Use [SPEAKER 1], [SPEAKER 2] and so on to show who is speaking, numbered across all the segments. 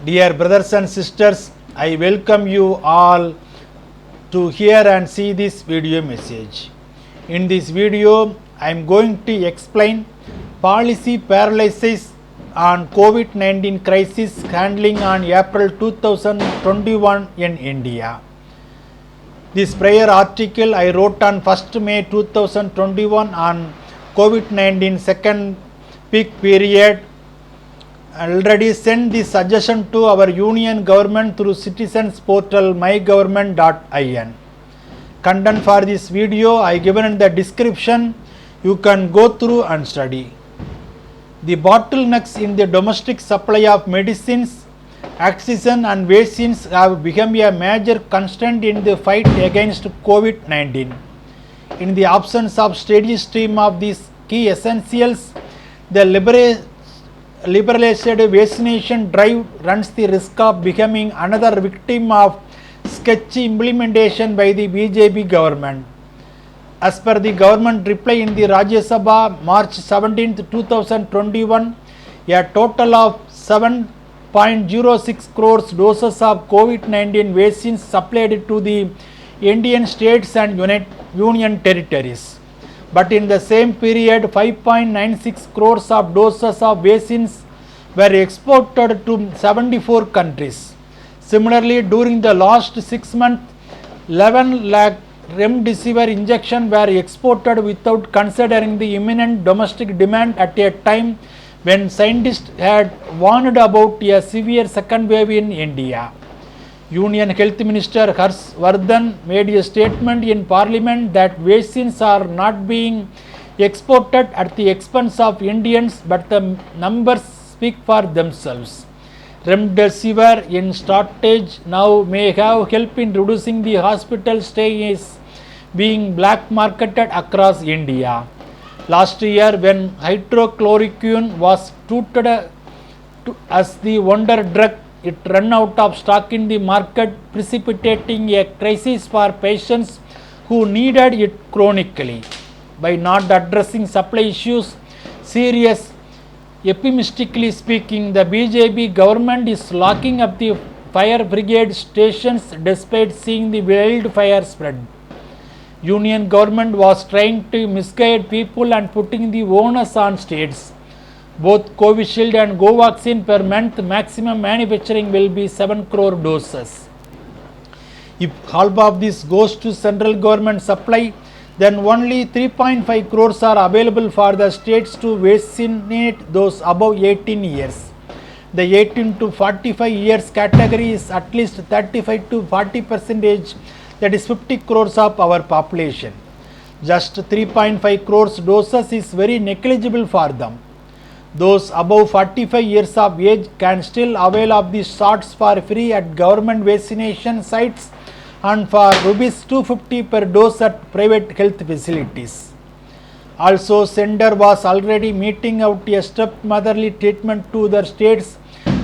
[SPEAKER 1] Dear brothers and sisters, I welcome you all to hear and see this video message. In this video, I am going to explain policy paralysis on COVID-19 crisis handling on April 2021 in India. This prior article I wrote on 1st May 2021 on COVID-19 second peak period. I already sent the suggestion to our union government through citizens portal mygovernment.in. Content for this video I given in the description. You can go through and study. The bottlenecks in the domestic supply of medicines, oxygen and vaccines have become a major constraint in the fight against COVID-19. In the absence of steady stream of these key essentials, the liberalized vaccination drive runs the risk of becoming another victim of sketchy implementation by the BJP government. As per the government reply in the Rajyasabha March 17, 2021, a total of 7.06 crores doses of COVID-19 vaccines supplied to the Indian states and union territories. But in the same period, 5.96 crores of doses of vaccines were exported to 74 countries. Similarly, during the last 6 months, 11 lakh Remdesivir injection were exported without considering the imminent domestic demand at a time when scientists had warned about a severe second wave in India. Union Health Minister Harsh Vardhan made a statement in Parliament that vaccines are not being exported at the expense of Indians, but the numbers speak for themselves. Remdesivir in shortage now may have help in reducing the hospital stay is being black marketed across India. Last year, when hydroxychloroquine was touted as the wonder drug, it ran out of stock in the market, precipitating a crisis for patients who needed it chronically. By not addressing supply issues serious, euphemistically speaking, the BJP government is locking up the fire brigade stations despite seeing the wildfire spread. Union government was trying to misguide people and putting the onus on states. Both Covishield and Vaccine per month maximum manufacturing will be 7 crore doses. If half of this goes to central government supply, then only 3.5 crores are available for the states to vaccinate those above 18 years. The 18 to 45 years category is at least 35 to 40%, that is 50 crores of our population. Just 3.5 crores doses is very negligible for them. Those above 45 years of age can still avail of the shots for free at government vaccination sites and for rupees 250 per dose at private health facilities. Also, Center was already meting out a stepmotherly treatment to the states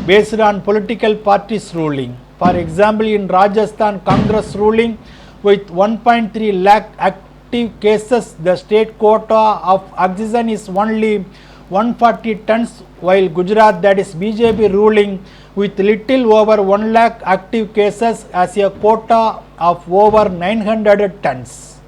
[SPEAKER 1] based on political parties' ruling. For example, in Rajasthan, Congress ruling with 1.3 lakh active cases, the state quota of oxygen is only 140 tons, while Gujarat, that is BJP ruling, with little over 1 lakh active cases as a quota of over 900 tons.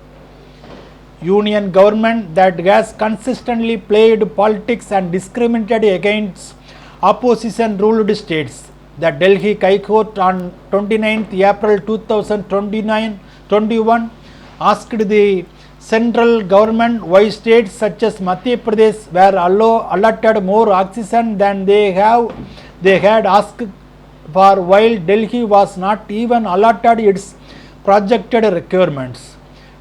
[SPEAKER 1] Union government that has consistently played politics and discriminated against opposition ruled states. The Delhi High Court on 29th April 2021 asked the central government why states such as Madhya Pradesh were allotted more oxygen than they had asked for, while Delhi was not even allotted its projected requirements.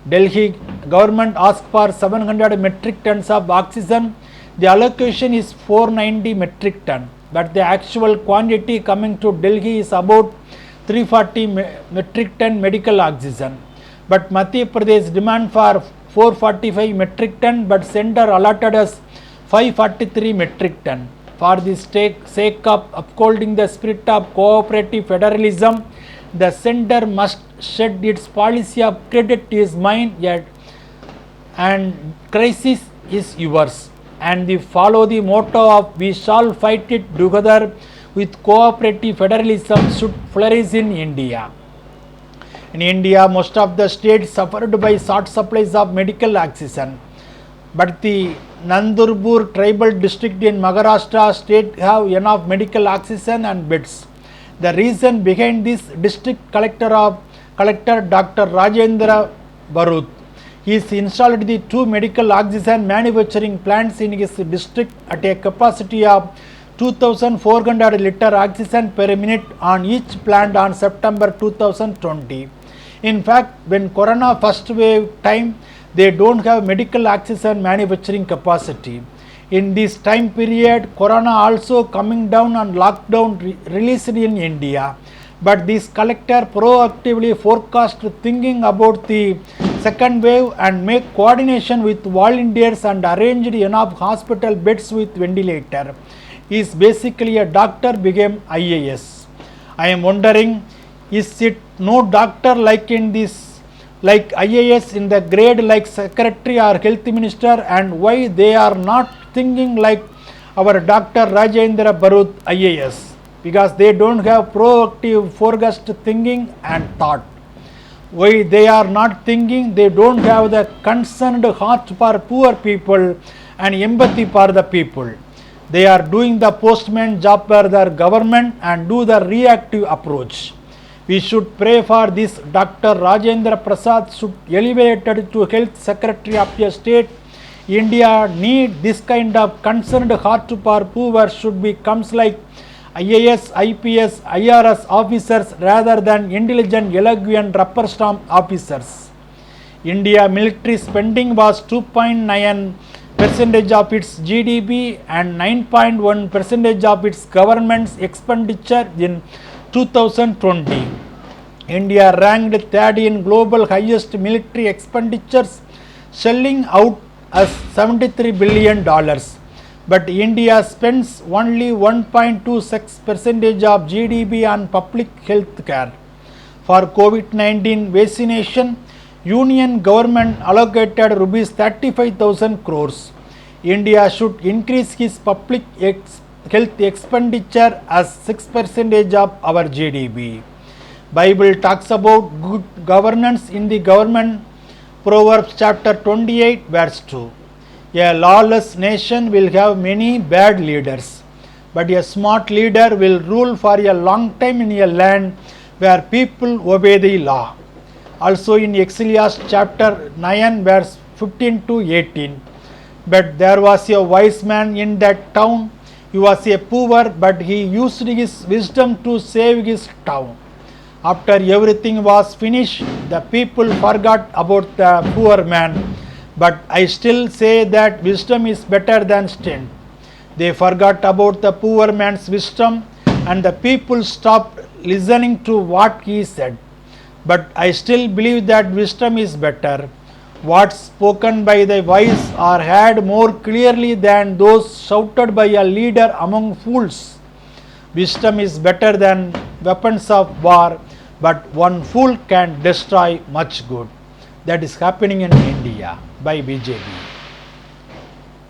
[SPEAKER 1] Delhi government asked for 700 metric tons of oxygen. The allocation is 490 metric ton, but the actual quantity coming to Delhi is about 340 metric ton medical oxygen. But Madhya Pradesh demand for 445 metric ton, but center allotted us 543 metric ton. For the sake of upholding the spirit of cooperative federalism, the center must shed its policy of credit is mine, yet and crisis is yours, and follow the motto of we shall fight it together with cooperative federalism should flourish in India. In India, most of the states suffered by short supplies of medical oxygen, but the Nandurbar tribal district in Maharashtra state have enough medical oxygen and beds. The reason behind this, district collector Dr. Rajendra Barut. He has installed the 2 medical oxygen manufacturing plants in his district at a capacity of 2,400 liter oxygen per minute on each plant on September 2020. In fact, when corona first wave time, they don't have medical oxygen manufacturing capacity. In this time period, corona also coming down and lockdown released in India. But this collector proactively forecast thinking about the second wave and make coordination with volunteers and arranged enough hospital beds with ventilator. He is basically a doctor became IAS. I am wondering, is it no doctor like in this, like IAS in the grade like secretary or health minister, and why they are not thinking like our Dr. Rajendra Barut IAS? Because they don't have proactive forecast thinking and thought. Why they are not thinking? They don't have the concerned heart for poor people and empathy for the people. They are doing the postman job for their government and do the reactive approach. We should pray for this. Dr. Rajendra Prasad should elevated to health secretary of a state. India need this kind of concerned heart for poor should be comes like IAS, IPS, IRS officers rather than intelligent, eloquent rubber stamp officers. India military spending was 2.9% of its GDP and 9.1% of its government's expenditure in 2020. India ranked third in global highest military expenditures, shelling out as $73 billion. But India spends only 1.26% of GDP on public health care. For COVID-19 vaccination, Union government allocated rupees 35,000 crores. India should increase its public health expenditure as 6% of our GDP. Bible talks about good governance in the government. Proverbs chapter 28 verse 2. A lawless nation will have many bad leaders, but a smart leader will rule for a long time in a land where people obey the law. Also in Exodus chapter 9 verse 15 to 18. But there was a wise man in that town. He was a poor, but he used his wisdom to save his town. After everything was finished, the people forgot about the poor man. But I still say that wisdom is better than strength. They forgot about the poor man's wisdom and the people stopped listening to what he said. But I still believe that wisdom is better. Words spoken by the wise are heard more clearly than those shouted by a leader among fools. Wisdom is better than weapons of war, but one fool can destroy much good. That is happening in India by BJP.